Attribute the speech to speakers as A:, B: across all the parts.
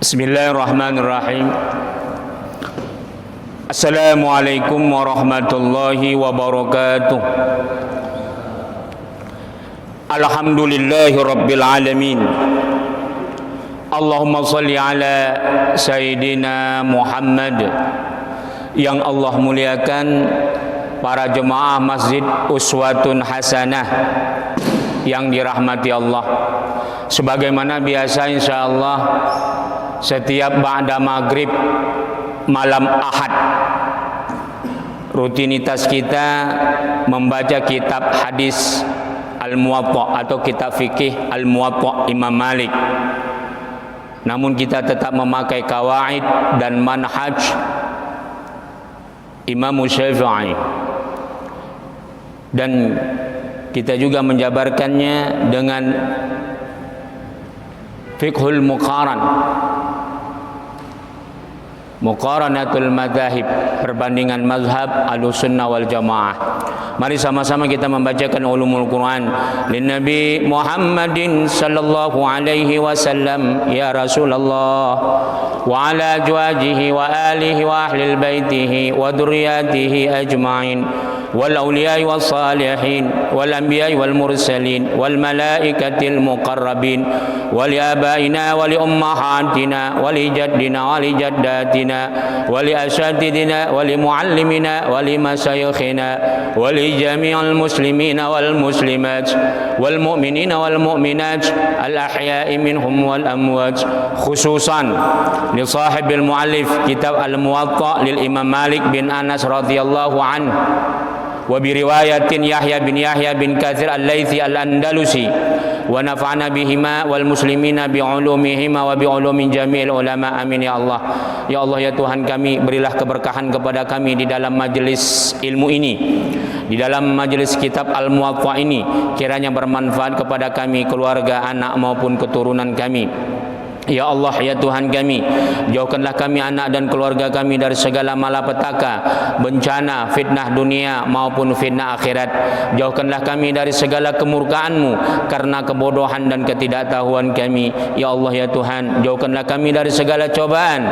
A: Bismillahirrahmanirrahim. Assalamualaikum warahmatullahi wabarakatuh. Alhamdulillahi rabbil alamin. Allahumma salli ala Sayyidina Muhammad. Yang Allah muliakan para jemaah Masjid Uswatun Hasanah yang dirahmati Allah. Sebagaimana biasa insyaallah setiap ba'da maghrib malam Ahad rutinitas kita membaca kitab hadis Al-Muwatta atau kitab fikih Al-Muwatta Imam Malik. Namun kita tetap memakai kawaid dan manhaj Imam Syafi'i, dan kita juga menjabarkannya dengan fiqhul muqaran, muqaranatul madzahib, perbandingan mazhab Ahlussunnah wal Jamaah. Mari sama-sama kita membacakan ulumul Quran lin Nabi Muhammadin sallallahu alaihi wasallam ya Rasulullah wa ala azwajihi wa alihi wa ahlil baitihi wa dzurriyyatihi ajma'in wal awliya'i was salihin wal anbiya'i wal mursalin wal malaikatil muqarrabin wa li abaina wa li ummahatina wa li jaddina wa li jaddatina wa li asatidina wa li muallimina wa li masyayikhina wa li jami'il muslimina wal muslimat wal mu'minina wal mu'minat al ahya'i minhum wal amwat, khususan li sahibil muallif kitab Al-Muwatta lil Imam Malik bin Anas radhiyallahu anhu wa bi riwayatin Yahya bin Katsir al-Laitsi al-Andalusi wa nafa'ana bihima wal muslimina bi ulumihima wa bi ulumin jami'il ulama, amin ya Allah. Ya Allah ya Tuhan kami, berilah keberkahan kepada kami di dalam majelis ilmu ini, di dalam majelis kitab Al-Muwatta ini, kiranya bermanfaat kepada kami, keluarga, anak maupun keturunan kami. Ya Allah ya Tuhan kami, jauhkanlah kami, anak dan keluarga kami dari segala malapetaka, bencana, fitnah dunia maupun fitnah akhirat. Jauhkanlah kami dari segala kemurkaan-Mu karena kebodohan dan ketidaktahuan kami. Ya Allah ya Tuhan, jauhkanlah kami dari segala cobaan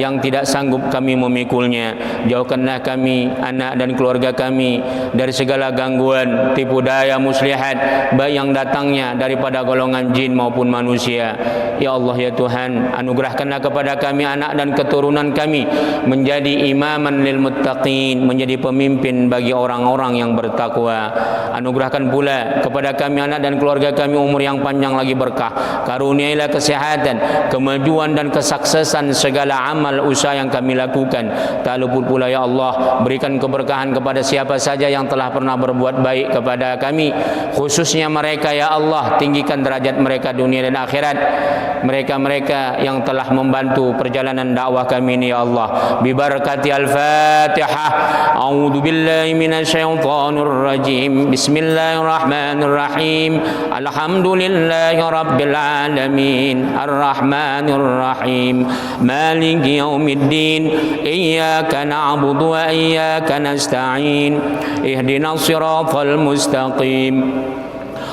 A: yang tidak sanggup kami memikulnya. Jauhkanlah kami, anak dan keluarga kami dari segala gangguan, tipu daya, muslihat, baik yang datangnya daripada golongan jin maupun manusia. Ya Allah ya Tuhan, anugerahkanlah kepada kami, anak dan keturunan kami, menjadi imaman lil muttaqin, menjadi pemimpin bagi orang-orang yang bertakwa. Anugerahkan pula kepada kami, anak dan keluarga kami, umur yang panjang lagi berkah. Karuniailah kesehatan, kemajuan dan kesuksesan segala amal usaha yang kami lakukan. Tak luput pula ya Allah, berikan keberkahan kepada siapa saja yang telah pernah berbuat baik kepada kami, khususnya mereka ya Allah, tinggikan derajat mereka dunia dan akhirat. Mereka yang telah membantu perjalanan dakwah kami ini ya Allah. Bi barakati al-Fatihah. A'udzu billahi minasyaitonir rajim. Bismillahirrahmanirrahim. Alhamdulillahi rabbil alamin. Arrahmanir rahim. Maliki yaumiddin. Iyyaka na'budu wa iyyaka nasta'in. Ihdinas siratal mustaqim.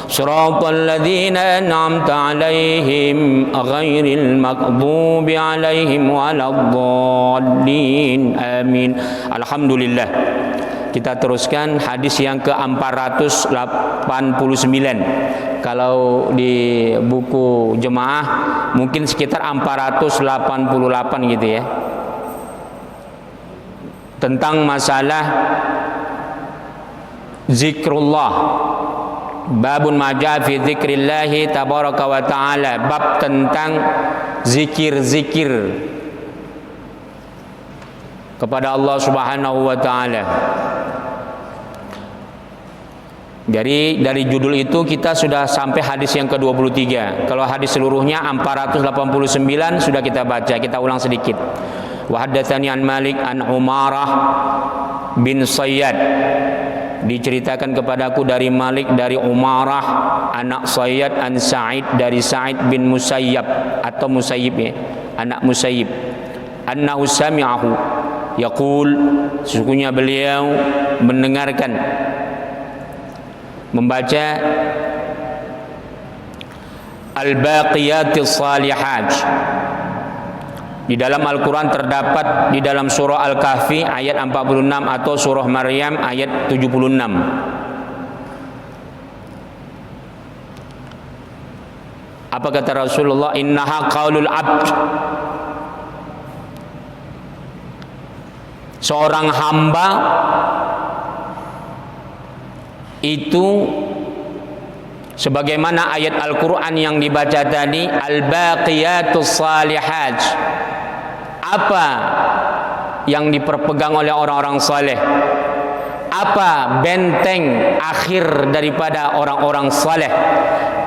A: صراط الذين أنعمت عليهم غير المغضوب عليهم ولا الضالين آمين. Alhamdulillah. Kita teruskan hadis yang ke-489. Kalau di buku jemaah mungkin sekitar 488 gitu ya. Tentang masalah zikrullah. Babun maja fi dzikrillahi tabaraka wa ta'ala, bab tentang zikir-zikir kepada Allah Subhanahu wa taala. Jadi dari judul itu kita sudah sampai hadis yang ke-23. Kalau hadis seluruhnya 489 sudah kita baca, kita ulang sedikit. Wa haddatsani an Malik an Umarah bin Sayyad, diceritakan kepadaku dari Malik dari Umarah anak Sayyad an Sa'id dari Sa'id bin Musayyab atau Musayyib ya, anak Musayyib, annahu sami'ahu yaqul, sesungguhnya beliau mendengarkan membaca Al-Baqiyatis Salihat, Di dalam Al-Quran terdapat di dalam surah Al-Kahfi ayat 46 atau surah Maryam ayat 76. Apa kata Rasulullah? Innaha qaulul abd. Seorang hamba itu sebagaimana ayat Al-Quran yang dibaca tadi, al-baqiyatus salihat. Apa yang diperpegang oleh orang-orang saleh? Apa benteng akhir daripada orang-orang saleh?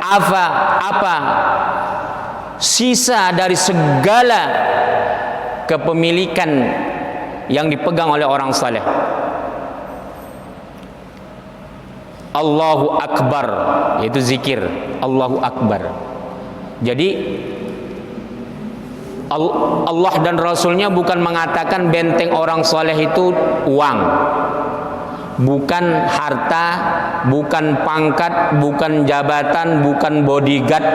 A: Apa sisa dari segala kepemilikan yang dipegang oleh orang saleh? Allahu Akbar, yaitu zikir. Allahu Akbar. Jadi Allah dan Rasulnya bukan mengatakan benteng orang soleh itu uang, bukan harta, bukan pangkat, bukan jabatan, bukan bodyguard,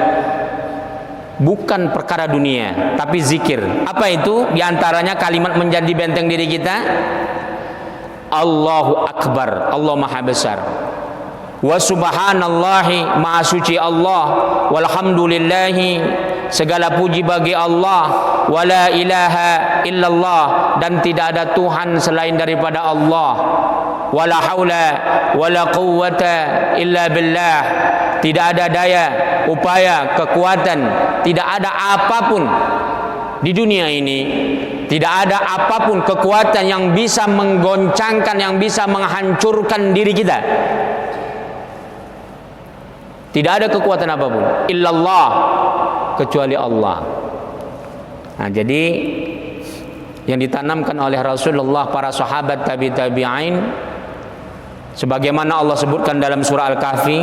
A: bukan perkara dunia, tapi zikir. Apa itu? Di antaranya kalimat menjadi benteng diri kita, Allahu Akbar, Allah Maha Besar. Wa subhanallahi, maha suci Allah. Walhamdulillahi, segala puji bagi Allah. Wala ilaha illallah, dan tidak ada Tuhan selain daripada Allah. Wala haula wala quwwata illa billah, tidak ada daya, upaya, kekuatan, tidak ada apapun di dunia ini, tidak ada apapun kekuatan yang bisa menggoncangkan, yang bisa menghancurkan diri kita. Tidak ada kekuatan apapun illallah, kecuali Allah. Nah, jadi yang ditanamkan oleh Rasulullah, para sahabat, tabi'in, sebagaimana Allah sebutkan dalam surah Al-Kahfi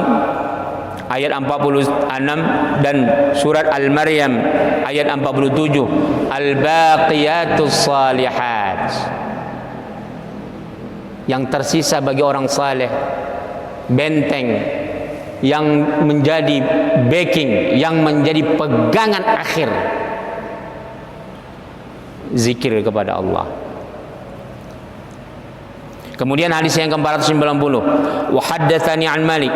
A: ayat 46 dan surat Al-Maryam ayat 47, al-baqiyatus salihat, yang tersisa bagi orang saleh, benteng yang menjadi backing, yang menjadi pegangan akhir, zikir kepada Allah. Kemudian hadis yang ke-490, wa haddatsani an Malik,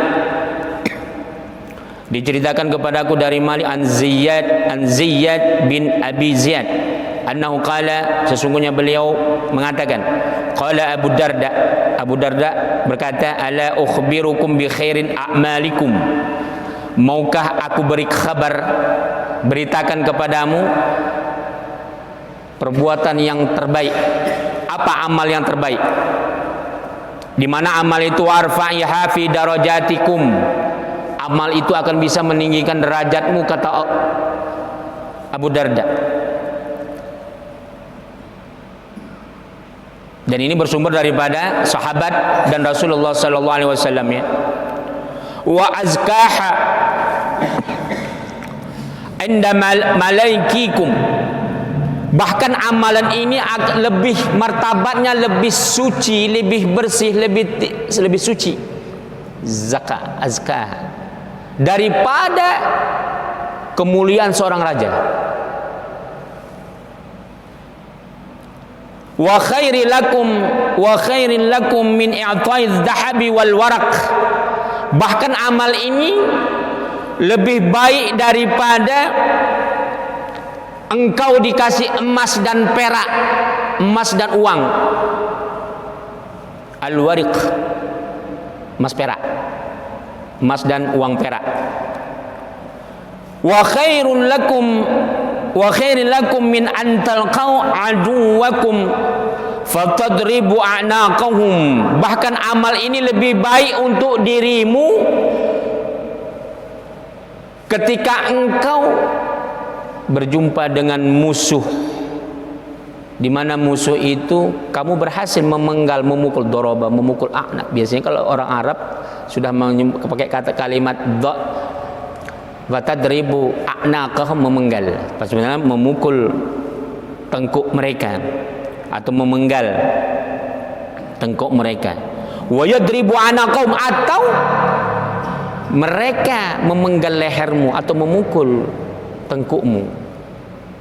A: diceritakan kepadaku dari Malik an Ziyad bin Abi Ziyad, annahu qala, sesungguhnya beliau mengatakan, qala Abu Darda berkata, ala ukhbirukum bi khairin a'malikum, maukah aku beri kabar, beritakan kepadamu perbuatan yang terbaik. Apa amal yang terbaik? Di mana amal itu arfa'iha fi darajatikum, amal itu akan bisa meninggikan derajatmu, kata Abu Darda. Dan ini bersumber daripada sahabat dan Rasulullah sallallahu alaihi wasallam, ya. Wa azkaha inda malaikikum, bahkan amalan ini lebih martabatnya, lebih suci, lebih bersih, lebih suci, azkah, daripada kemuliaan seorang raja. Wa khairin lakum min i'ta'iz dhahabi wal waraq, bahkan amal ini lebih baik daripada engkau dikasih emas dan perak, emas dan uang. Al-wariq, emas perak, emas dan uang perak. Wa khairun lakum min an talqau aduwakum fatadribu a'naqahum, bahkan amal ini lebih baik untuk dirimu ketika engkau berjumpa dengan musuh, di mana musuh itu kamu berhasil memukul doroba, memukul a'naq. Biasanya kalau orang Arab sudah pakai kata kalimat watadribu a'naqahum, memenggal, sebenarnya memukul tengkuk mereka atau memenggal tengkuk mereka. Wa yadribu a'naqahum, atau mereka memenggal lehermu atau memukul tengkukmu.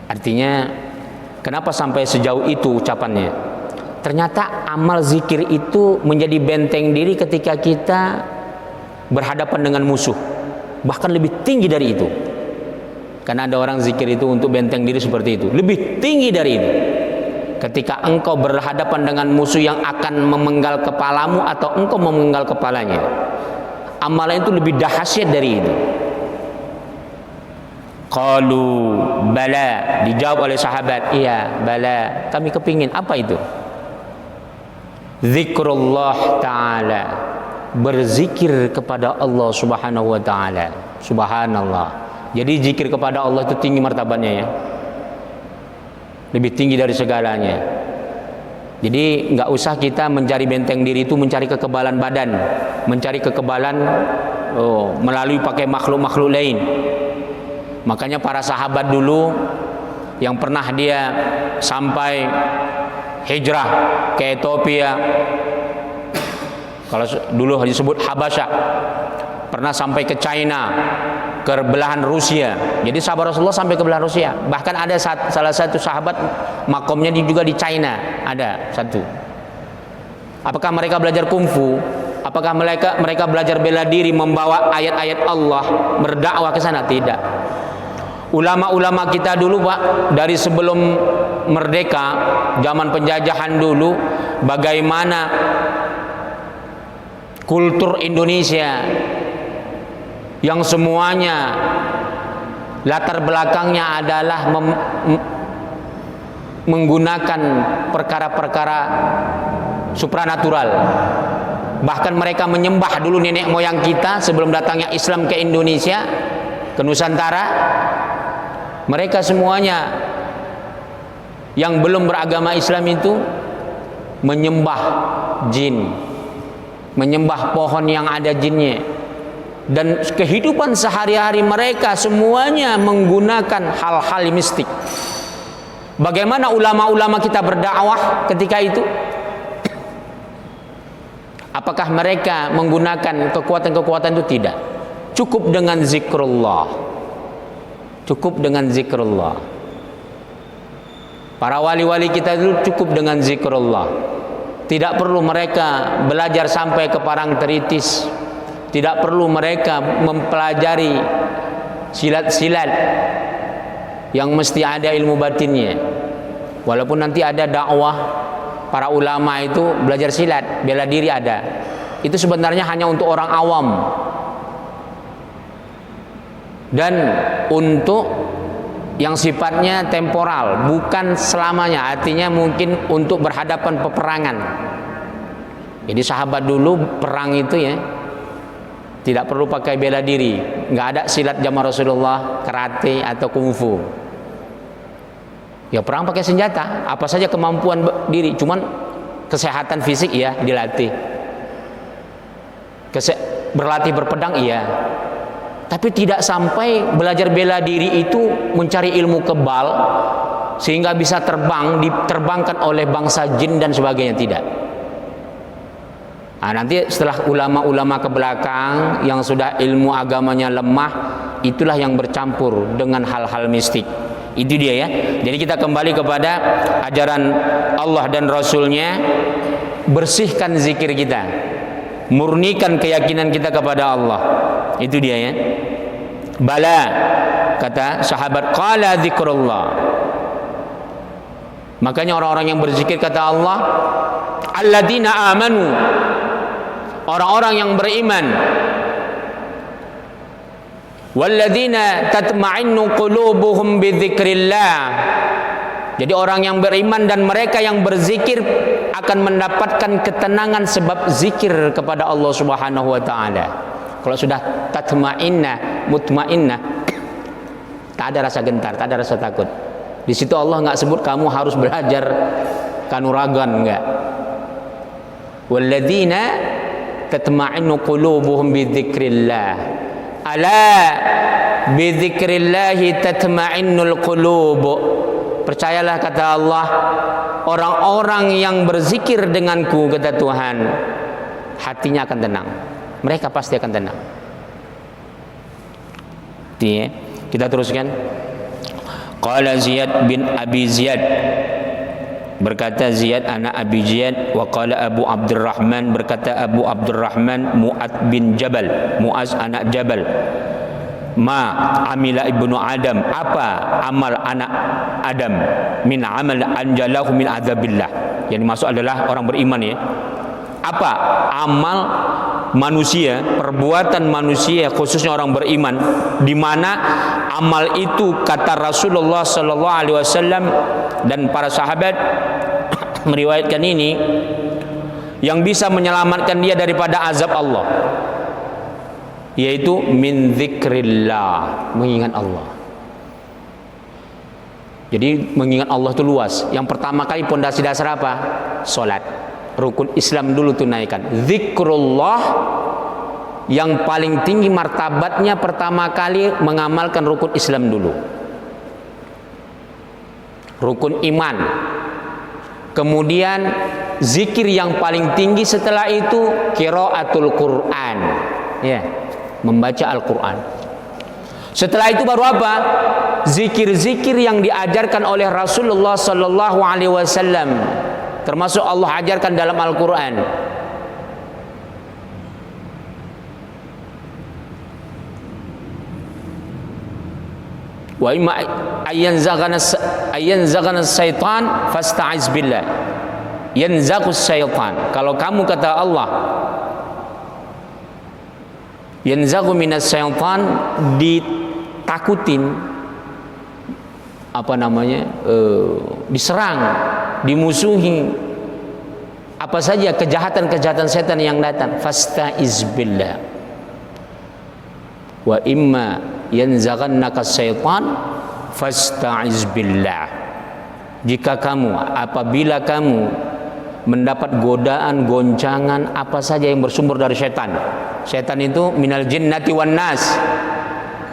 A: Artinya Kenapa sampai sejauh itu ucapannya? Ternyata amal zikir itu menjadi benteng diri ketika kita berhadapan dengan musuh. Bahkan lebih tinggi dari itu. Karena ada orang zikir itu untuk benteng diri seperti itu. Lebih tinggi dari itu. Ketika engkau berhadapan dengan musuh yang akan memenggal kepalamu atau engkau memenggal kepalanya, amalan itu lebih dahsyat dari itu. Qalu bala, dijawab oleh sahabat, iya bala, kami kepingin. Apa itu? Zikrullah ta'ala, berzikir kepada Allah subhanahu wa ta'ala. Subhanallah. Jadi zikir kepada Allah itu tinggi martabatnya ya, lebih tinggi dari segalanya. Jadi nggak usah kita mencari benteng diri itu mencari kekebalan badan, mencari kekebalan melalui pakai makhluk-makhluk lain. Makanya para sahabat dulu yang pernah dia sampai hijrah ke Ethiopia, kalau dulu disebut Habasyah, pernah sampai ke China, ke belahan Rusia. Jadi sahabat Rasulullah sampai ke belahan Rusia. Bahkan ada salah satu sahabat makomnya juga di China, ada satu. Apakah mereka belajar kungfu? Apakah mereka belajar bela diri, membawa ayat-ayat Allah, berdakwah ke sana? Tidak. Ulama-ulama kita dulu Pak, dari sebelum merdeka, zaman penjajahan dulu, bagaimana kultur Indonesia yang semuanya latar belakangnya adalah menggunakan perkara-perkara supranatural. Bahkan mereka menyembah dulu nenek moyang kita sebelum datangnya Islam ke Indonesia, ke Nusantara. Mereka semuanya yang belum beragama Islam itu menyembah jin, menyembah pohon yang ada jinnya. Dan kehidupan sehari-hari mereka semuanya menggunakan hal-hal mistik. Bagaimana ulama-ulama kita berdakwah ketika itu? Apakah mereka menggunakan kekuatan-kekuatan itu? Tidak. Cukup dengan zikrullah. Cukup dengan zikrullah. Para wali-wali kita itu cukup dengan zikrullah. Tidak perlu mereka belajar sampai ke Parangtritis. Tidak perlu mereka mempelajari silat-silat yang mesti ada ilmu batinnya. Walaupun nanti ada dakwah para ulama itu belajar silat, bela diri ada. Itu sebenarnya hanya untuk orang awam. Dan untuk yang sifatnya temporal, bukan selamanya. Artinya mungkin untuk berhadapan peperangan. Jadi sahabat dulu perang itu ya tidak perlu pakai bela diri, nggak ada silat zaman Rasulullah, karate atau kungfu. Ya perang pakai senjata, apa saja kemampuan diri, cuman kesehatan fisik ya dilatih. Berlatih berpedang iya, tapi tidak sampai belajar bela diri itu mencari ilmu kebal sehingga bisa diterbangkan oleh bangsa jin dan sebagainya, tidak. Nah, nanti setelah ulama-ulama ke belakang yang sudah ilmu agamanya lemah, itulah yang bercampur dengan hal-hal mistik. Itu dia ya. Jadi kita kembali kepada ajaran Allah dan Rasulnya, bersihkan zikir kita, murnikan keyakinan kita kepada Allah. Itu dia ya. Bala, kata sahabat, qala zikrullah. Makanya orang-orang yang berzikir, kata Allah, alladzina amanu, orang-orang yang beriman, walladzina tatma'innu qulubuhum bidzikrillah. Jadi orang yang beriman dan mereka yang berzikir akan mendapatkan ketenangan sebab zikir kepada Allah Subhanahu wa taala. Kalau sudah tatma'inna, mutmainnah, tak ada rasa gentar, tak ada rasa takut. Di situ Allah enggak sebut kamu harus belajar kanuragan, enggak. Walladzina tatma'innu qulubuhum bidzikrillah. Ala bidzikrillah tatma'innul qulub. Percayalah, kata Allah, orang-orang yang berzikir denganku, kata Tuhan, hatinya akan tenang. Mereka pasti akan tenang. Kita teruskan. Qala Ziyad bin Abi Ziyad, berkata Ziyad anak Abi Ziyad. Wa qala Abu Abdurrahman, berkata Abu Abdurrahman Mu'ad bin Jabal, Mu'az anak Jabal. Ma amila ibnu Adam, apa amal anak Adam, min amal anjalahu min adzabillah. Yang dimaksud adalah orang beriman ya. Apa amal manusia, perbuatan manusia khususnya orang beriman, di mana amal itu kata Rasulullah sallallahu alaihi wasallam dan para sahabat meriwayatkan ini, yang bisa menyelamatkan dia daripada azab Allah, yaitu min zikrillah, mengingat Allah. Jadi mengingat Allah itu luas. Yang pertama kali pondasi dasar apa? Salat. Rukun Islam dulu tunaikan. Zikrullah, yang paling tinggi martabatnya pertama kali mengamalkan rukun Islam dulu. Rukun iman. Kemudian zikir yang paling tinggi setelah itu qiraatul Quran. Ya, membaca Al-Quran. Setelah itu baru apa? Zikir-zikir yang diajarkan oleh Rasulullah sallallahu alaihi wasallam, termasuk Allah ajarkan dalam Al-Quran. Wa imma ayyanzaghana syaitan fasta'iz billah. Yanzaghus syaitan. Kalau kamu kata Allah, yanzaghu minas syaitan, ditakutin, apa namanya, diserang, dimusuhi, apa saja kejahatan-kejahatan setan yang datang, fasta'iz billah. Wa imma yanzaghannaka syaitan fasta'iz billah. Jika kamu, apabila kamu mendapat godaan, goncangan apa saja yang bersumber dari setan. Setan itu minal jinnati wan nas,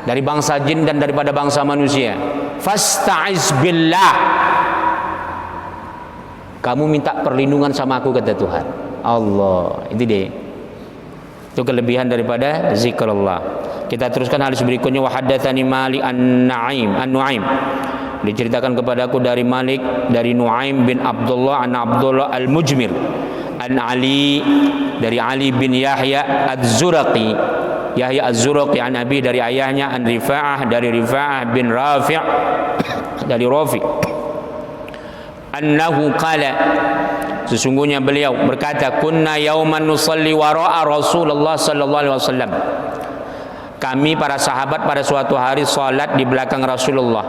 A: dari bangsa jin dan daripada bangsa manusia. Fasta'iz billah, kamu minta perlindungan sama aku, kata Tuhan. Allah, itu dia. Itu kelebihan daripada zikrullah. Kita teruskan hadis berikutnya. Wa haddatsani Malik an-Nu'aim, diceritakan kepadaku dari Malik dari Nu'aim bin Abdullah an Abdullah al-Mujmir an Ali, dari Ali bin Yahya az-Zuraqi, Yahya az-Zuraqi an Abi, dari ayahnya, an Rifa'ah, dari Rifa'ah bin Rafi' dari Rafi', annahu qala, sesungguhnya beliau berkata, kunna yauman nusalli wara'a Rasulullah sallallahu alaihi wasallam, kami para sahabat pada suatu hari salat di belakang Rasulullah.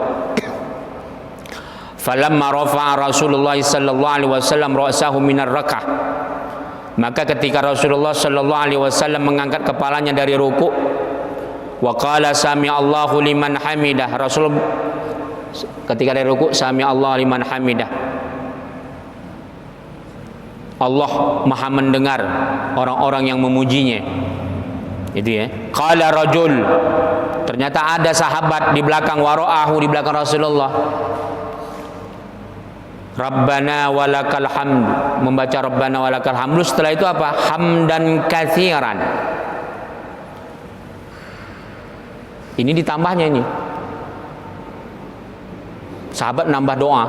A: Falamma rafa'a Rasulullah sallallahu alaihi wasallam ra'sahu minar rak'ah, maka ketika Rasulullah sallallahu alaihi wasallam mengangkat kepalanya dari ruku', wa qala sami Allahu liman hamidah, Rasul ketika dari ruku' sami Allah liman hamidah, Allah Maha mendengar orang-orang yang memujinya. Itu ya. Qala rajul, ternyata ada sahabat di belakang, wara'ahu, di belakang Rasulullah, Rabbana walakal hamd, membaca Rabbana walakal hamd. Setelah itu apa? Hamdan katsiran. Ini ditambahnya ini. Sahabat nambah doa.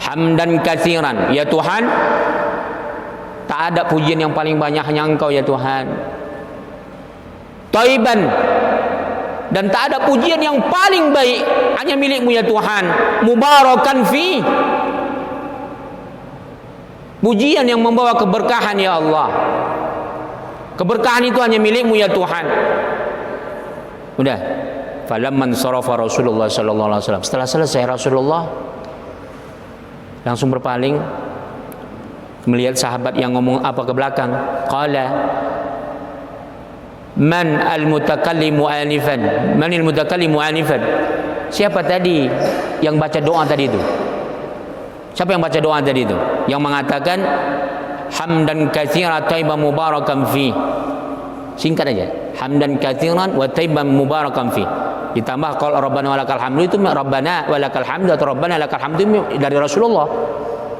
A: Hamdan katsiran, ya Tuhan, tak ada pujian yang paling banyak hanya Engkau ya Tuhan. Thayyiban, dan tak ada pujian yang paling baik hanya milik-Mu ya Tuhan. Mubarakan fi, pujian yang membawa keberkahan ya Allah. Keberkahan itu hanya milik-Mu ya Tuhan. Udah. Falamman sarafa Rasulullah sallallahu alaihi wasallam, setelah selesai Rasulullah langsung berpaling melihat sahabat yang ngomong apa ke belakang. Qala man al-mutakallimu anifan, manil mutakallimu anifan, siapa tadi yang baca doa tadi itu? Siapa yang baca doa tadi itu? Yang mengatakan hamdan katsiran thayyiban mubarakan fi. Singkat aja, hamdan katsiran wa thayyiban mubarakan fi. Ditambah qul rabbana walakal hamdu, itu rabbana walakal hamdu atau rabbana lakal hamdu dari Rasulullah.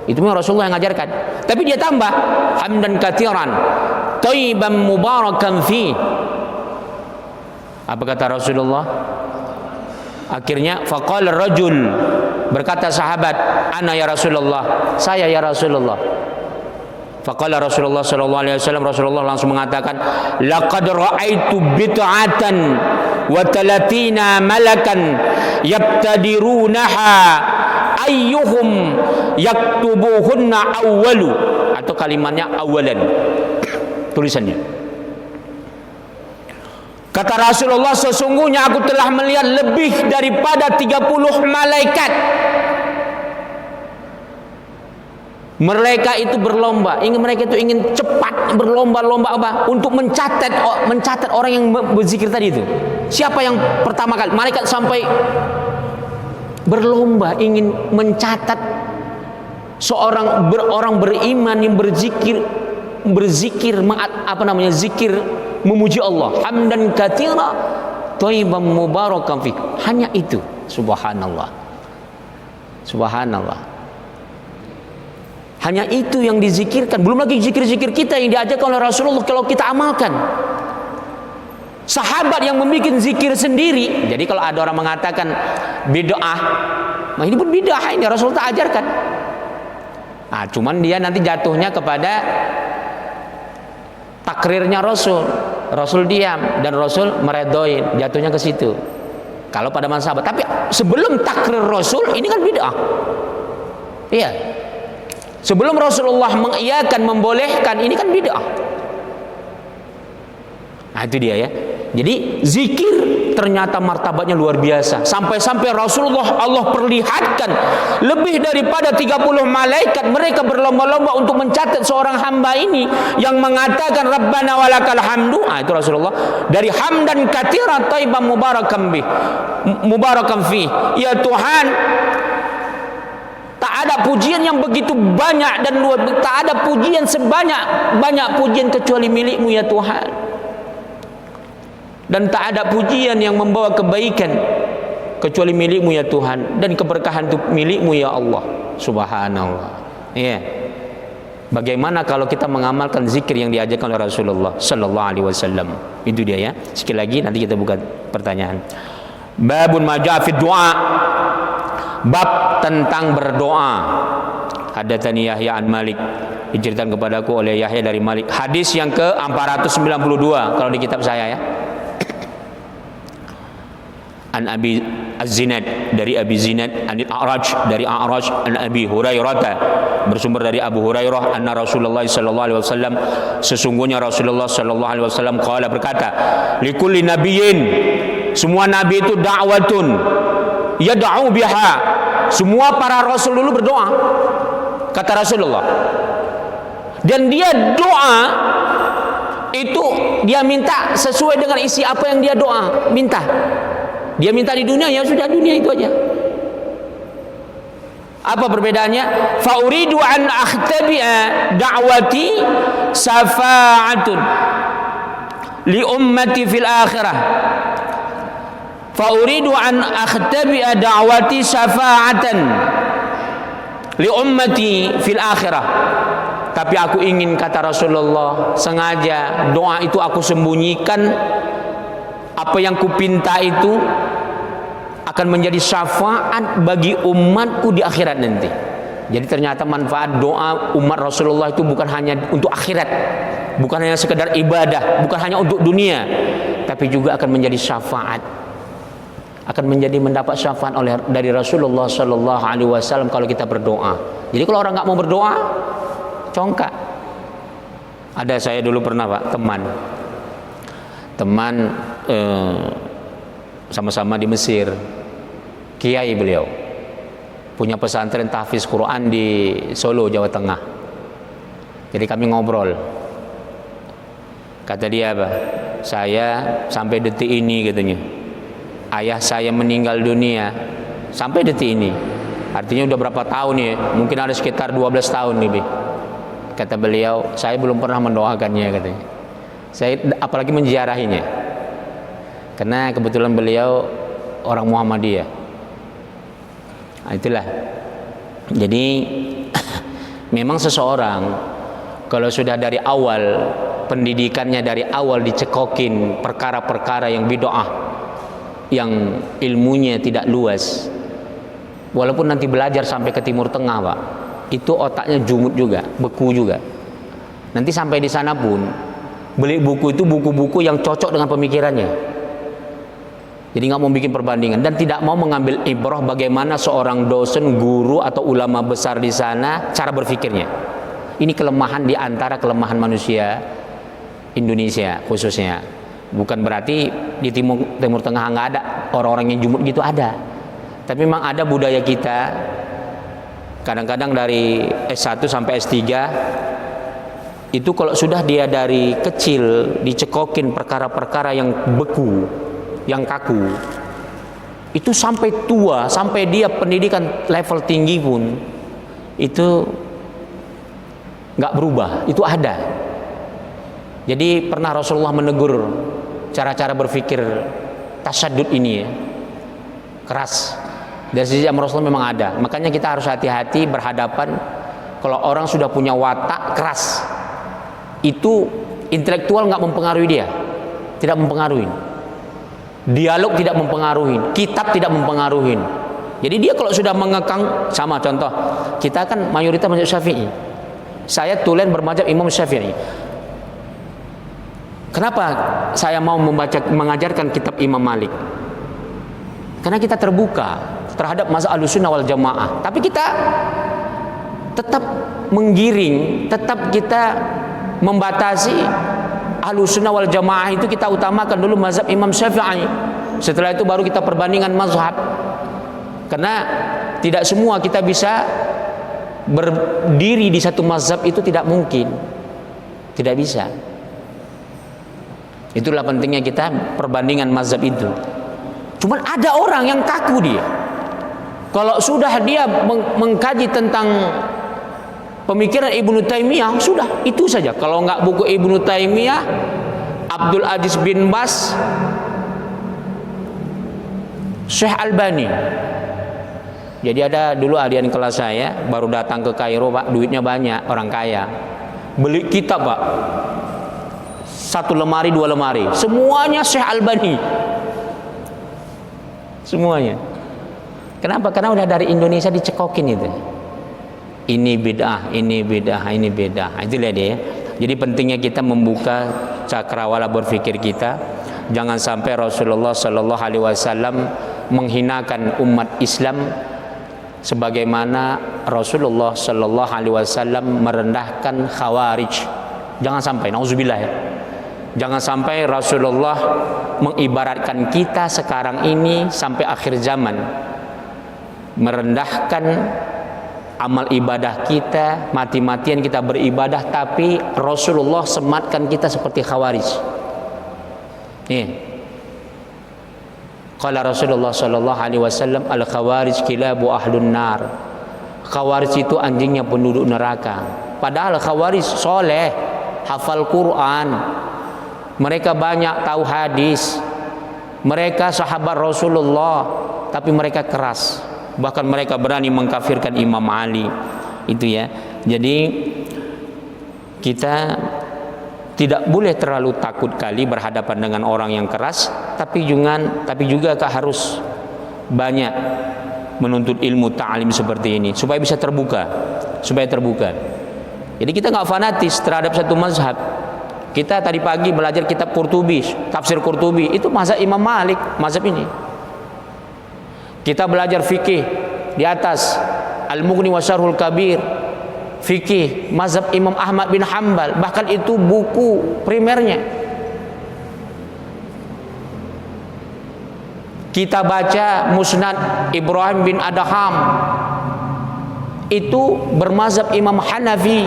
A: Itu memang Rasulullah yang ngajarkan. Tapi dia tambah hamdan katsiran thayyiban mubarakan fi. Apa kata Rasulullah? Akhirnya faqala rajul, berkata sahabat, ana ya Rasulullah, saya ya Rasulullah. Faqala Rasulullah sallallahu alaihi wasallam, Rasulullah langsung mengatakan, laqad ra'aitu bid'atan wa talatina malakan yabtadirunaha ayyuhum yaktubuhunna awwalu, atau kalimatnya awalan, tulisannya. Kata Rasulullah, sesungguhnya aku telah melihat lebih daripada 30 malaikat. Mereka itu berlomba, mereka itu ingin cepat berlomba-lomba apa? Untuk mencatat orang yang berzikir tadi itu. Siapa yang pertama kali? Malaikat sampai berlomba ingin mencatat seorang orang beriman yang berzikir zikir memuji Allah, hamdan katsira thayyiban mubarakan fi. Hanya itu, subhanallah. Subhanallah. Hanya itu yang dizikirkan, belum lagi zikir-zikir kita yang diajarkan oleh Rasulullah kalau kita amalkan. Sahabat yang membuat zikir sendiri. Jadi kalau ada orang mengatakan bid'ah, nah ini pun bid'ah, ini Rasulullah tak ajarkan. Nah, cuman dia nanti jatuhnya kepada takrirnya Rasul. Rasul diam dan Rasul meredoin, jatuhnya ke situ. Kalau pada masa sahabat, tapi sebelum takrir Rasul ini kan bid'ah. Iya. Sebelum Rasulullah mengiyakan, membolehkan, ini kan bid'ah. Nah, itu dia ya. Jadi zikir ternyata martabatnya luar biasa. Sampai-sampai Rasulullah Allah perlihatkan lebih daripada 30 malaikat mereka berlomba-lomba untuk mencatat seorang hamba ini yang mengatakan Rabbana walakal hamdu. Itu Rasulullah dari hamdan katsiran thayyiban mubarakan fi. Ya Tuhan, tak ada pujian yang begitu banyak dan luar, tak ada pujian sebanyak pujian kecuali milik-Mu ya Tuhan. Dan tak ada pujian yang membawa kebaikan kecuali milik-Mu ya Tuhan, dan keberkahan itu milik-Mu ya Allah. Subhanallah. Ya. Bagaimana kalau kita mengamalkan zikir yang diajarkan oleh Rasulullah sallallahu alaihi wasallam? Itu dia ya. Sekali lagi nanti kita buka pertanyaan. Babun ma ja'a fi du'a. Bab tentang berdoa. Hadatsani Yahya an Malik, diceritakan kepadaku oleh Yahya dari Malik. Hadis yang ke-492 kalau di kitab saya ya. An Abi Az-Zinad, dari Abi Zinad, Anil A'raj, dari A'raj, an Abi Hurairah, bersumber dari Abu Hurairah, anna Rasulullah sallallahu alaihi wasallam, sesungguhnya Rasulullah sallallahu alaihi wasallam qala, berkata, likulli nabiyyin, semua nabi itu da'watun yad'u biha, semua para rasul dulu berdoa, kata Rasulullah. Dan dia doa itu dia minta sesuai dengan isi apa yang dia doa minta. Dia minta di dunia, ya sudah dunia itu aja. Apa perbedaannya? Fa uridu an akhtabi'a da'wati safa'atun li ummati fil akhirah. Fa uridu an akhtabi'a da'wati safa'atan li ummati fil akhirah. Tapi aku ingin, kata Rasulullah, sengaja doa itu aku sembunyikan. Apa yang kupinta itu akan menjadi syafaat bagi umatku di akhirat nanti. Jadi ternyata manfaat doa umat Rasulullah itu bukan hanya untuk akhirat, bukan hanya sekedar ibadah, bukan hanya untuk dunia, tapi juga akan menjadi syafaat, akan menjadi mendapat syafaat dari Rasulullah Sallallahu Alaihi Wasallam kalau kita berdoa. Jadi kalau orang nggak mau berdoa, congkak. Ada saya dulu pernah Pak, teman sama-sama di Mesir, kiai beliau punya pesantren tahfiz Quran di Solo, Jawa Tengah. Jadi kami ngobrol, kata dia apa, saya sampai detik ini, katanya, ayah saya meninggal dunia sampai detik ini, artinya udah berapa tahun ya, mungkin ada sekitar 12 tahun nih. Kata beliau, saya belum pernah mendoakannya, katanya. Saya apalagi menziarahinya, karena kebetulan beliau orang Muhammadiyah. Nah, itulah. Jadi memang seseorang kalau sudah dari awal pendidikannya, dari awal dicekokin perkara-perkara yang bid'ah, yang ilmunya tidak luas, walaupun nanti belajar sampai ke Timur Tengah Pak, itu otaknya jumut juga, beku juga. Nanti sampai di sana pun beli buku itu buku-buku yang cocok dengan pemikirannya. Jadi nggak mau bikin perbandingan dan tidak mau mengambil ibrah bagaimana seorang dosen, guru atau ulama besar di sana cara berpikirnya. Ini kelemahan di antara kelemahan manusia Indonesia khususnya. Bukan berarti di Timur Tengah nggak ada orang-orang yang jumut gitu, ada. Tapi memang ada budaya kita. Kadang-kadang dari S1 sampai S3 itu kalau sudah dia dari kecil dicekokin perkara-perkara yang beku, yang kaku, itu sampai tua, sampai dia pendidikan level tinggi pun itu nggak berubah, itu ada. Jadi pernah Rasulullah menegur cara-cara berpikir tasyadud ini ya, keras. Dari sisi Rasulullah memang ada. Makanya kita harus hati-hati berhadapan kalau orang sudah punya watak keras. Itu intelektual nggak mempengaruhi dia, tidak mempengaruhi. Dialog tidak mempengaruhi, kitab tidak mempengaruhi. Jadi dia kalau sudah mengekang, sama contoh, kita kan mayoritas mazhab Syafi'i. Saya tulen bermazhab Imam Syafi'i. Kenapa saya mau mengajarkan kitab Imam Malik? Karena kita terbuka terhadap mazhab Ahlussunnah wal Jamaah. Tapi kita tetap menggiring, tetap kita membatasi Ahlussunnah wal Jamaah itu kita utamakan dulu mazhab Imam Syafi'i. Setelah itu baru kita perbandingan mazhab. Karena tidak semua kita bisa berdiri di satu mazhab, itu tidak mungkin. Tidak bisa. Itulah pentingnya kita perbandingan mazhab itu. Cuman ada orang yang kaku dia. Kalau sudah dia mengkaji tentang pemikiran Ibnu Taimiyah, sudah itu saja. Kalau enggak buku Ibnu Taimiyah, Abdul Aziz bin Baz, Syekh Albani. Jadi ada dulu adik kelas saya baru datang ke Kairo Pak, duitnya banyak, orang kaya. Beli kitab Pak, 1 lemari 2 lemari, semuanya Syekh Albani, semuanya. Kenapa? Karena udah dari Indonesia dicekokin itu. Ini bid'ah, ini bid'ah, ini bid'ah. Itulah dia. Jadi pentingnya kita membuka cakrawala berpikir kita. Jangan sampai Rasulullah Sallallahu Alaihi Wasallam menghinakan umat Islam sebagaimana Rasulullah Sallallahu Alaihi Wasallam merendahkan Khawarij. Jangan sampai, nauzubillah ya. Jangan sampai Rasulullah mengibaratkan kita sekarang ini sampai akhir zaman merendahkan amal ibadah kita, mati-matian kita beribadah, tapi Rasulullah sematkan kita seperti Khawarij. Nih, qala Rasulullah sallallahu alaihi wasallam, al khawarij kilabu ahlun nar. Khawarij itu anjingnya penduduk neraka. Padahal Khawarij soleh, hafal Quran, mereka banyak tahu hadis, mereka sahabat Rasulullah, tapi mereka keras. Bahkan mereka berani mengkafirkan Imam Ali. Itu ya. Jadi kita tidak boleh terlalu takut kali berhadapan dengan orang yang keras, tapi juga harus banyak menuntut ilmu ta'lim seperti ini supaya bisa terbuka, Jadi kita nggak fanatis terhadap satu mazhab. Kita tadi pagi belajar kitab Qurtubi, tafsir Qurtubi, itu mazhab Imam Malik, mazhab ini. Kita belajar fikih di atas Al-Mughni wa Syarhul Kabir, fikih mazhab Imam Ahmad bin Hanbal, bahkan itu buku primernya. Kita baca Musnad Ibrahim bin Adham, itu bermazhab Imam Hanafi.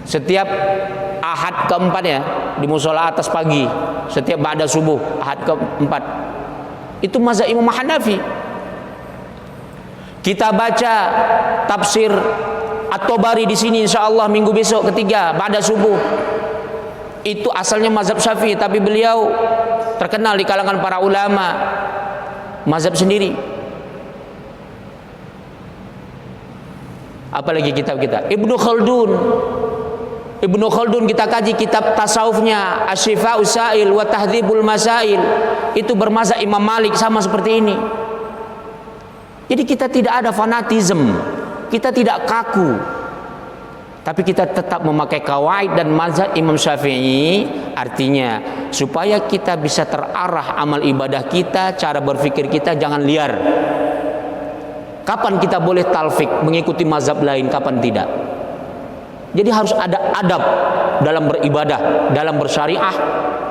A: Setiap Ahad keempat ya, di musola atas pagi, setiap ba'da subuh Ahad keempat, itu mazhab Imam Hanafi. Kita baca tafsir At-Tabari di sini insyaallah minggu besok ketiga pada subuh. Itu asalnya mazhab Syafi'i, tapi beliau terkenal di kalangan para ulama mazhab sendiri. Apalagi kitab kita Ibnu Khaldun, Ibnu Khaldun kita kaji kitab tasawufnya Asy-Syifa'us Sa'il wa Tahdzibul Masail, itu bermazhab Imam Malik sama seperti ini. Jadi kita tidak ada fanatisme, kita tidak kaku, tapi kita tetap memakai kawaid dan mazhab Imam Syafi'i. Artinya supaya kita bisa terarah amal ibadah kita, cara berpikir kita jangan liar. Kapan kita boleh talfik mengikuti mazhab lain, kapan tidak? Jadi harus ada adab dalam beribadah, dalam bersyariah,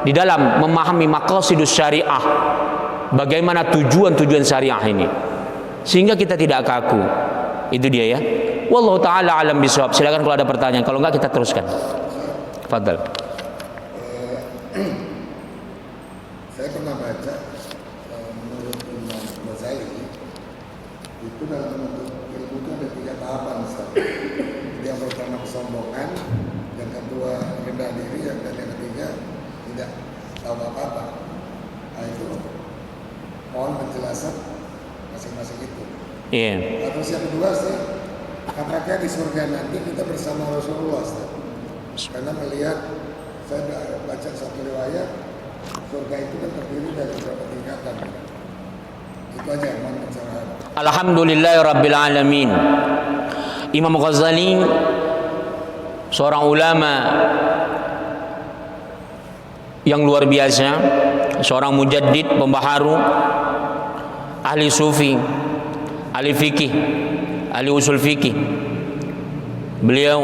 A: di dalam memahami maqasidus syariah. Bagaimana tujuan-tujuan syariah ini, sehingga kita tidak kaku. Itu dia ya. Wallahu taala alam bisawab. Silakan kalau ada pertanyaan, kalau enggak kita teruskan. Fadal.
B: Saya pernah baca menurut Imam Ghazali itu dalam bentuk ilmu itu ada 3 tahapan, Ustaz. Yang pertama kesombongan, yang kedua rendah diri, dan yang ketiga tidak tahu apa-apa. Nah itu mohon penjelasan masing-masing itu.
A: Iya.
B: Yeah. Terus yang kedua sih, apakah di surga nanti kita bersama Rasulullah, Ustaz? Karena melihat, saya baca satu riwayat, surga itu kan terdiri dari beberapa tingkatan. Itu aja mohon pencerahan.
A: Alhamdulillahirabbil alamin. Imam Ghazali seorang ulama yang luar biasa, seorang mujaddid, pembaharu, ahli sufi, ahli fikih, ahli usul fikih. Beliau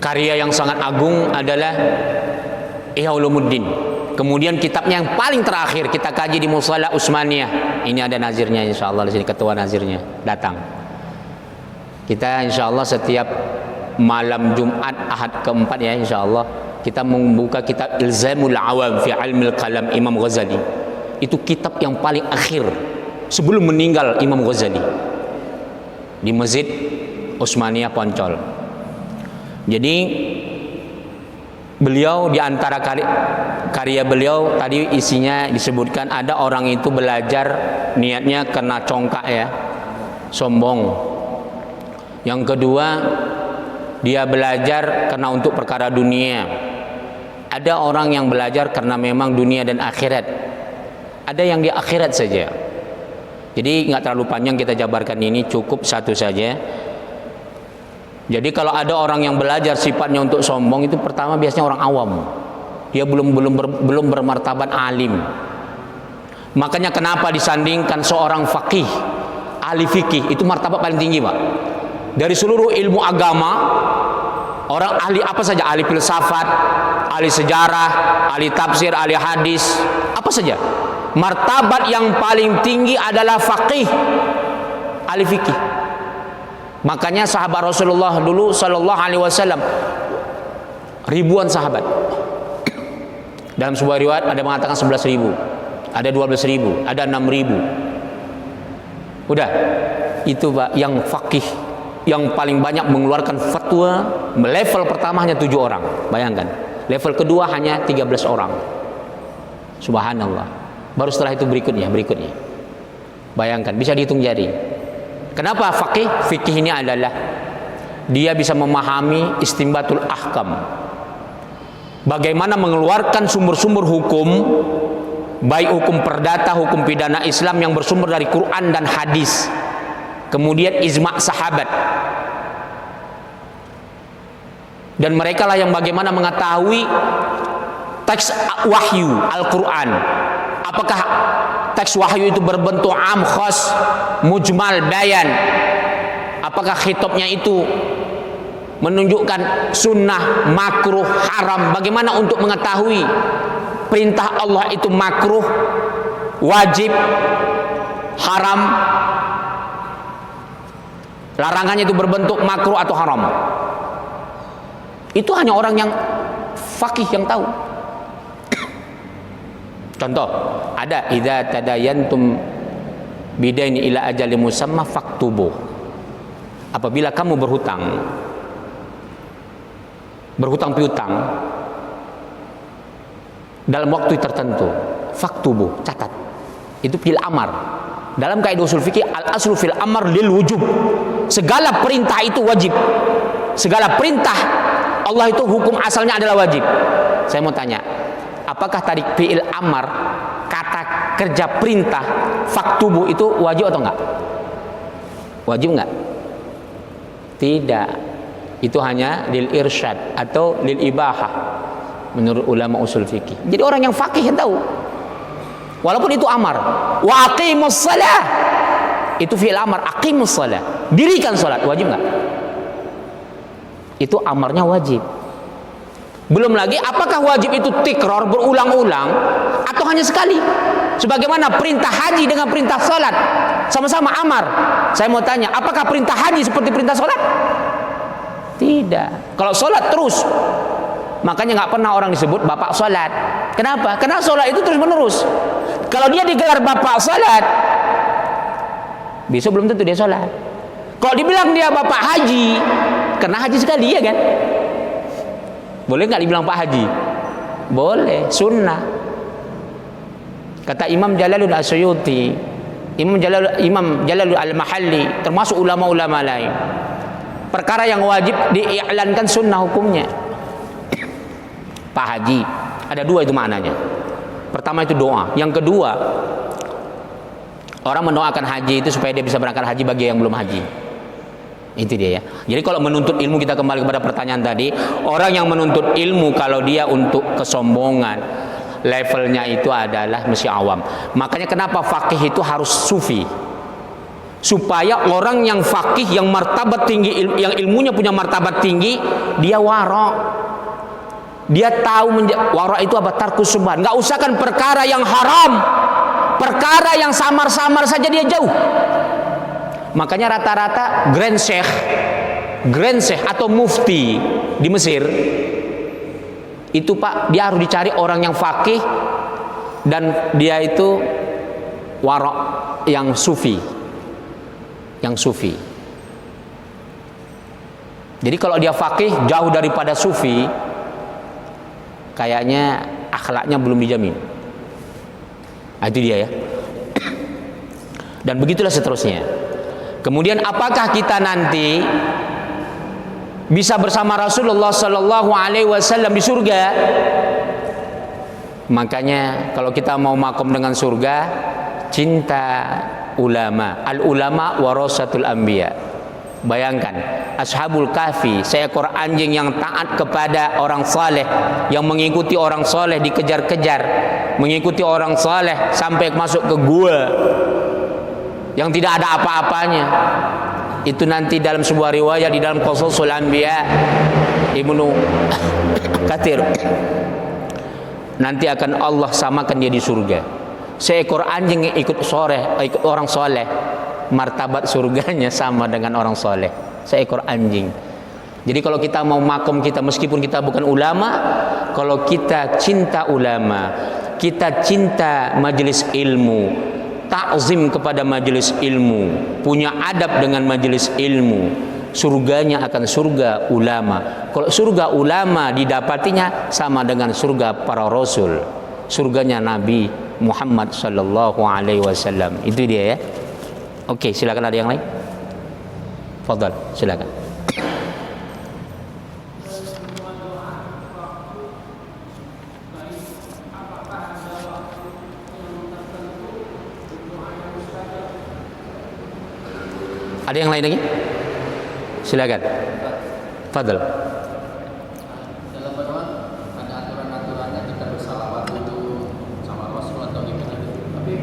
A: karya yang sangat agung adalah Ihya Ulumuddin. Kemudian kitabnya yang paling terakhir kita kaji di Musalla Utsmaniyah. Ini ada nazirnya insyaallah di sini, ketua nazirnya datang. Kita insyaallah setiap malam Jumat Ahad keempat ya insyaallah kita membuka kitab Ilzamul Awam fi Ilmil Kalam Imam Ghazali. Itu kitab yang paling akhir sebelum meninggal Imam Ghazali di Masjid Utsmaniyah Poncol. Jadi beliau di antara karya beliau tadi isinya disebutkan ada orang itu belajar niatnya kena congkak ya, sombong. Yang kedua dia belajar karena untuk perkara dunia. Ada orang yang belajar karena memang dunia dan akhirat. Ada yang di akhirat saja. Jadi nggak terlalu panjang kita jabarkan ini, cukup satu saja. Jadi kalau ada orang yang belajar sifatnya untuk sombong, itu pertama biasanya orang awam. Dia belum bermartabat alim. Makanya kenapa disandingkan seorang faqih, ahli fikih, itu martabat paling tinggi, Pak. Dari seluruh ilmu agama, orang ahli apa saja, ahli filsafat, ahli sejarah, ahli tafsir, ahli hadis, apa saja. Martabat yang paling tinggi adalah faqih, ahli fikih. Makanya sahabat Rasulullah dulu sallallahu alaihi wasallam ribuan sahabat. Dalam sebuah riwayat ada mengatakan 11.000, ada 12.000, ada 6.000. Udah, itu Pak yang faqih, yang paling banyak mengeluarkan fatwa. Level pertama hanya 7 orang, bayangkan. Level kedua hanya 13 orang. Subhanallah. Baru setelah itu berikutnya. Bayangkan, bisa dihitung jari. Kenapa faqih? Fikih ini adalah dia bisa memahami istinbatul ahkam. Bagaimana mengeluarkan sumber-sumber hukum, baik hukum perdata, hukum pidana Islam yang bersumber dari Quran dan hadis. Kemudian ijma' sahabat. Dan mereka lah yang bagaimana mengetahui teks wahyu Al-Quran. Apakah teks wahyu itu berbentuk am, khas, mujmal, bayan? Apakah khitabnya itu menunjukkan sunnah, makruh, haram? Bagaimana untuk mengetahui perintah Allah itu makruh, wajib, haram, larangannya itu berbentuk makruh atau haram? Itu hanya orang yang faqih yang tahu. Contoh, ada idza tadayantum bidaini ila ajalin musamma faktubuh. Apabila kamu berhutang piutang dalam waktu tertentu, faktubuh, catat. Itu fil amar. Dalam kaidah usul fikih al aslu fil amar lil wujub. segala perintah itu wajib. Segala perintah Allah itu hukum asalnya adalah wajib. Saya mau tanya, apakah tadi fi'il amar, kata kerja perintah, faktubu itu wajib atau enggak? Wajib enggak? Tidak. Itu hanya lil irsyad atau lil ibahah menurut ulama usul fikih. Jadi orang yang fakih yang tahu. Walaupun itu amar. Wa aqimus shalah. Itu fi'il amar, aqimus shalah. Dirikan salat, wajib enggak? Itu amarnya wajib. Belum lagi apakah wajib itu tikrar berulang-ulang atau hanya sekali? Sebagaimana perintah haji dengan perintah salat sama-sama amar. Saya mau tanya, apakah perintah haji seperti perintah salat? Tidak. Kalau salat terus, makanya nggak pernah orang disebut bapak salat. Kenapa? Karena salat itu terus menerus. Kalau dia digelar bapak salat, besok belum tentu dia salat. Kalau dibilang dia bapak haji, karena haji sekali ya kan? Boleh nggak dibilang Pak Haji? Boleh, sunnah. Kata Imam Jalaluddin As-Suyuti, Imam Jalaluddin Al-Mahalli, termasuk ulama-ulama lain, perkara yang wajib diiklankan sunnah hukumnya. Pak Haji, ada dua itu maknanya. Pertama itu doa, yang kedua orang mendoakan haji itu supaya dia bisa berangkat haji bagi yang belum haji. Itu dia ya. Jadi kalau menuntut ilmu, kita kembali kepada pertanyaan tadi, orang yang menuntut ilmu kalau dia untuk kesombongan, levelnya itu adalah mesti awam. Makanya kenapa fakih itu harus sufi, supaya orang yang fakih, yang martabat tinggi, yang ilmunya punya martabat tinggi, dia warok. Dia tahu warok itu apa? Tarkus subhan. Nggak usahkan perkara yang haram, perkara yang samar-samar saja dia jauh. Makanya rata-rata Grand Sheikh atau mufti di Mesir itu Pak, dia harus dicari orang yang fakih dan dia itu warok, yang sufi. Jadi kalau dia fakih jauh daripada sufi, kayaknya akhlaknya belum dijamin. Nah, itu dia ya. Dan begitulah seterusnya. Kemudian apakah kita nanti bisa bersama Rasulullah Sallallahu Alaihi Wasallam di surga? Makanya kalau kita mau makom dengan surga, cinta ulama. Al ulama warasatul anbiya. Bayangkan, Ashabul Kahfi, seekor anjing yang taat kepada orang saleh, yang mengikuti orang saleh, dikejar-kejar, mengikuti orang saleh sampai masuk ke gua yang tidak ada apa-apanya. Itu nanti dalam sebuah riwayat di dalam Qasasul Anbiya Ibnu Katsir, nanti akan Allah samakan dia di surga. Seekor anjing yang ikut orang soleh, martabat surganya sama dengan orang soleh. Seekor anjing. Jadi kalau kita mau makom kita, meskipun kita bukan ulama, kalau kita cinta ulama, kita cinta majelis ilmu, ta'zim kepada majelis ilmu, punya adab dengan majelis ilmu, surganya akan surga ulama. Kalau surga ulama didapatinya sama dengan surga para rasul, surganya Nabi Muhammad sallallahu alaihi wasallam. Itu dia ya. Oke, silakan, ada yang lain? Fadhal, silakan. Ada yang lain lagi? Silakan. Fadl.
C: Dalam berdoa ada aturan-aturannya, kita bersalawat dulu sama Rasul atau gimana. Tapi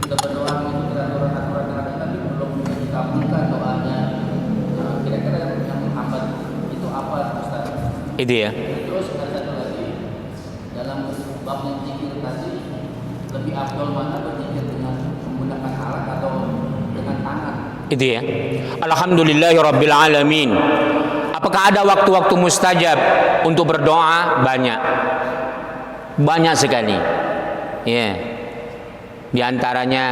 C: kita berdoa itu aturan-aturan tadi belum dikabulkan doanya. Kira-kira yang menghambat itu apa, Ustaz?
A: Itu ya.
C: Terus ada satu lagi, dalam bab yang zikir tadi, lebih afdal mana berzikir dengan menggunakan alat atau dengan tangan?
A: Itu ya. Alhamdulillahirabbil alamin. Apakah ada waktu-waktu mustajab untuk berdoa? Banyak. Banyak sekali. Ya. Di antaranya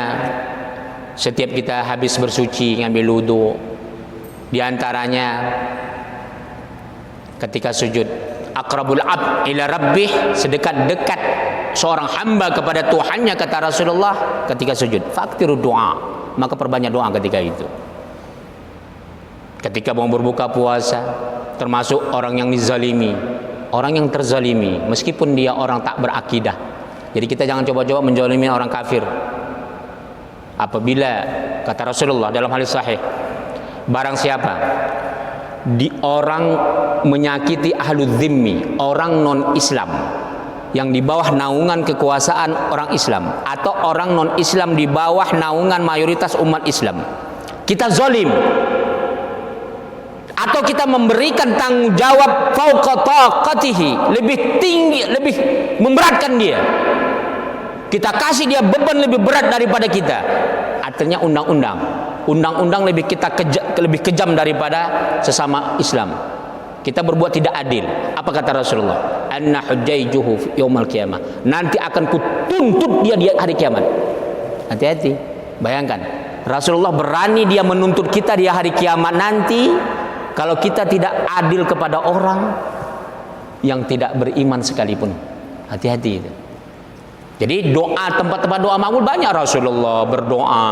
A: setiap kita habis bersuci ngambil wudu. Di antaranya ketika sujud, aqrabul abd ila rabbih, sedekat-dekat seorang hamba kepada Tuhannya, kata Rasulullah ketika sujud, faktiru doa, maka perbanyak doa ketika itu. ketika mau berbuka puasa, termasuk orang yang dizalimi, orang yang terzalimi, meskipun dia orang tak berakidah. Jadi kita jangan coba-coba menzalimi orang kafir. Apabila kata Rasulullah dalam hadis sahih, barang siapa orang menyakiti ahlul zimmi, orang non-Islam yang di bawah naungan kekuasaan orang Islam, atau orang non-Islam di bawah naungan mayoritas umat Islam, kita zalim atau kita memberikan tanggung jawab fauqa taqatihi, lebih tinggi, lebih memberatkan dia, kita kasih dia beban lebih berat daripada kita, artinya undang-undang lebih kejam daripada sesama Islam. Kita berbuat tidak adil. Apa kata Rasulullah? Anna hujjaijuhu yaumal qiyamah. Nanti akan kutuntut dia di hari kiamat. Hati-hati. Bayangkan, Rasulullah berani dia menuntut kita di hari kiamat nanti kalau kita tidak adil kepada orang yang tidak beriman sekalipun. Hati-hati itu. Jadi doa, tempat-tempat doa makbul banyak. Rasulullah berdoa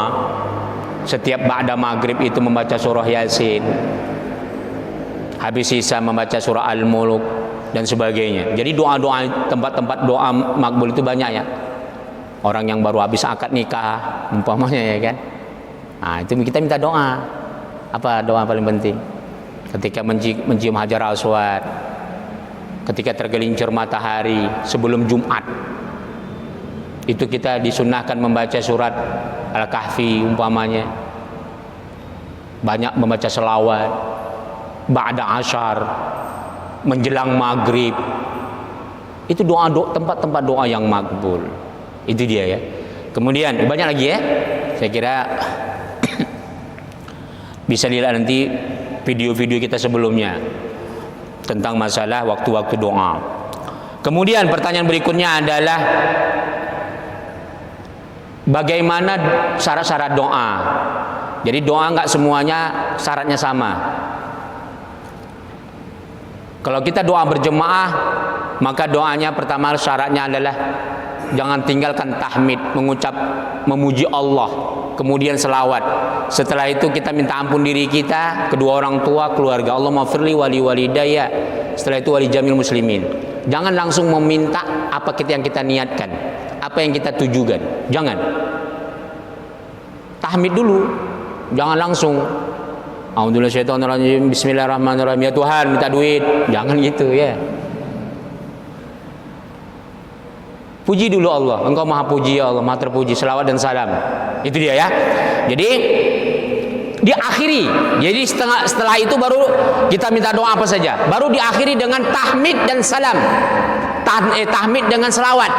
A: setiap ba'da maghrib itu membaca surah Yasin, habis sisa membaca surah Al-Mulk dan sebagainya. Jadi doa-doa, tempat-tempat doa makbul itu banyak ya. Orang yang baru habis akad nikah umpamanya ya kan. Nah, itu kita minta doa. Apa doa paling penting? Ketika mencium Hajar Aswad, ketika tergelincir matahari sebelum Jumat, itu kita disunahkan membaca surat Al-Kahfi umpamanya. Banyak membaca selawat ba'da asyar, menjelang maghrib. Itu doa-doa, tempat-tempat doa yang makbul. Itu dia ya. Kemudian banyak lagi ya. Saya kira bisa dilihat nanti video-video kita sebelumnya tentang masalah waktu-waktu doa. Kemudian pertanyaan berikutnya adalah bagaimana syarat-syarat doa. Jadi doa nggak semuanya syaratnya sama. Kalau kita doa berjemaah, maka doanya pertama syaratnya adalah jangan tinggalkan tahmid, mengucap memuji Allah, kemudian selawat. Setelah itu kita minta ampun diri kita, kedua orang tua, keluarga. Allahumma firli wali walidayya. Setelah itu wali jamil muslimin. Jangan langsung meminta apa yang kita niatkan, apa yang kita tujukan. Jangan. Tahmid dulu. Jangan langsung A'udzubillahiminasyaitonirrajim, bismillahirrahmanirrahim, ya Tuhan minta duit. Jangan gitu ya. Puji dulu Allah. Engkau maha puji ya Allah, maha terpuji, selawat dan salam. Itu dia ya. Jadi diakhiri. Jadi setelah itu baru kita minta doa apa saja. Baru diakhiri dengan tahmid dan salam. Tahmid dengan selawat.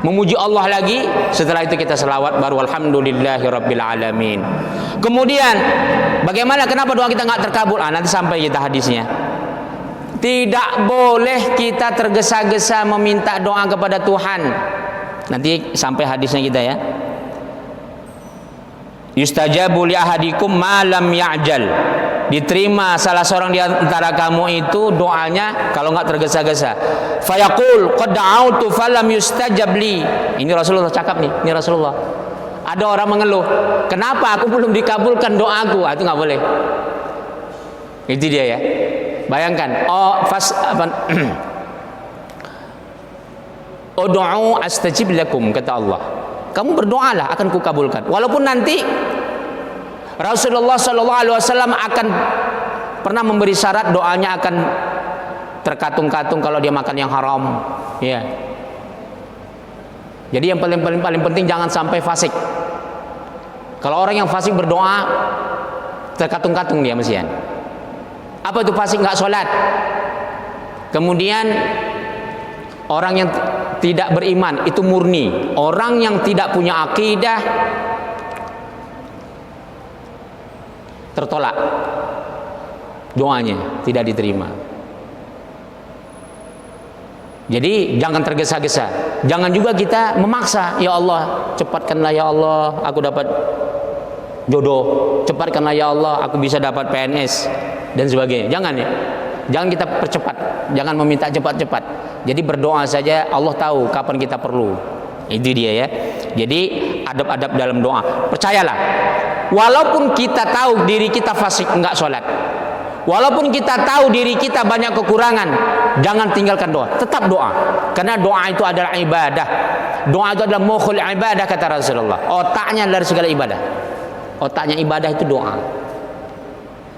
A: Memuji Allah lagi. Setelah itu kita selawat, baru alhamdulillahirabbil alamin. Kemudian bagaimana, kenapa doa kita nggak terkabul? Nanti sampai kita hadisnya. Tidak boleh kita tergesa-gesa meminta doa kepada Tuhan. Nanti sampai hadisnya kita ya. Yustajabu li ahadikum ma lam ya'jal. Diterima salah seorang di antara kamu itu doanya kalau nggak tergesa-gesa. Fayaqul qad da'autu falam yustajab li. Ini Rasulullah cakap nih, ini Rasulullah. Ada orang mengeluh, kenapa aku belum dikabulkan doaku? Itu nggak boleh. Itu dia ya. Bayangkan, Ud'u astajib lakum, kata Allah. Kamu berdoalah akan kukabulkan. Walaupun nanti Rasulullah SAW akan pernah memberi syarat doanya akan terkatung-katung kalau dia makan yang haram. Ya. Jadi yang paling penting jangan sampai fasik. Kalau orang yang fasik berdoa terkatung-katung dia mestian. Apa itu fasik? Nggak sholat. Kemudian orang yang tidak beriman itu murni. Orang yang tidak punya akidah tertolak, doanya tidak diterima. Jadi jangan tergesa-gesa. Jangan juga kita memaksa, ya Allah cepatkanlah ya Allah aku dapat jodoh, cepatkanlah ya Allah aku bisa dapat PNS dan sebagainya. Jangan ya. Jangan kita percepat, jangan meminta cepat-cepat. Jadi berdoa saja, Allah tahu kapan kita perlu. Itu dia ya. Jadi adab-adab dalam doa. Percayalah, walaupun kita tahu diri kita fasik enggak sholat, walaupun kita tahu diri kita banyak kekurangan, jangan tinggalkan doa. Tetap doa. Karena doa itu adalah ibadah. Doa itu adalah mukhul ibadah kata Rasulullah. Otaknya dari segala ibadah. Otaknya ibadah itu doa.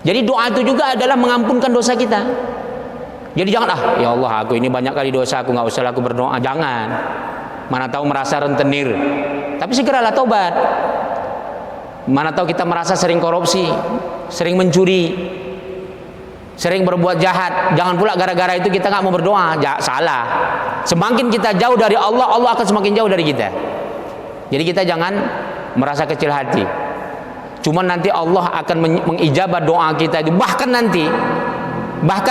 A: Jadi doa itu juga adalah mengampunkan dosa kita. Jadi jangan ya Allah aku ini banyak kali dosa, aku nggak usah aku berdoa. Jangan. Mana tahu merasa rentenir. Tapi segeralah taubat. Mana tahu kita merasa sering korupsi, sering mencuri, sering berbuat jahat. Jangan pula gara-gara itu kita nggak mau berdoa. Salah. Semakin kita jauh dari Allah, Allah akan semakin jauh dari kita. Jadi kita jangan merasa kecil hati. Cuman nanti Allah akan mengijabah doa kita itu. Bahkan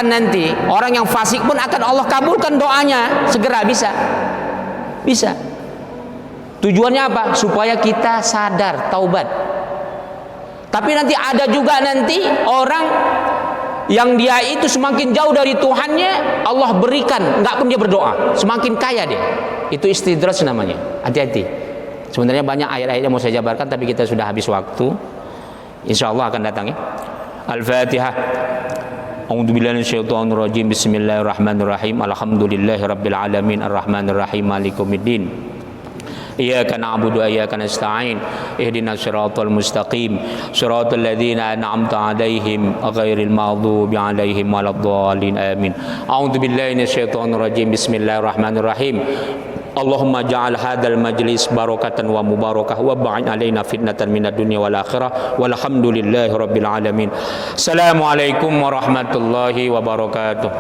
A: nanti orang yang fasik pun akan Allah kabulkan doanya. Segera bisa. Tujuannya apa? Supaya kita sadar, taubat. Tapi nanti ada juga nanti orang yang dia itu semakin jauh dari Tuhannya, Allah berikan, enggak pun dia berdoa, semakin kaya dia. Itu istidraj namanya. Hati-hati. Sebenarnya banyak ayat-ayat yang mau saya jabarkan, tapi kita sudah habis waktu. Insyaallah akan datang ya. Al-Fatihah. A'udzubillahi minasyaitonir rajim. Bismillahirrahmanirrahim. Alhamdulillahirabbil alamin arrahmanir rahim maliki yaumiddin. Iyyaka na'budu wa iyyaka nasta'in. Ihdinas siratal mustaqim. Siratal ladzina an'amta 'alaihim ghairil maghdubi 'alaihim waladdallin. Amin. A'udzubillahi minasyaitonir rajim. Bismillahirrahmanirrahim. Allahumma ja'al hadzal majlis barakatan wa mubarakah wa ba'id alaina fitnatan minad dunya wal akhirah walhamdulillahi rabbil alamin. Assalamualaikum warahmatullahi wabarakatuh.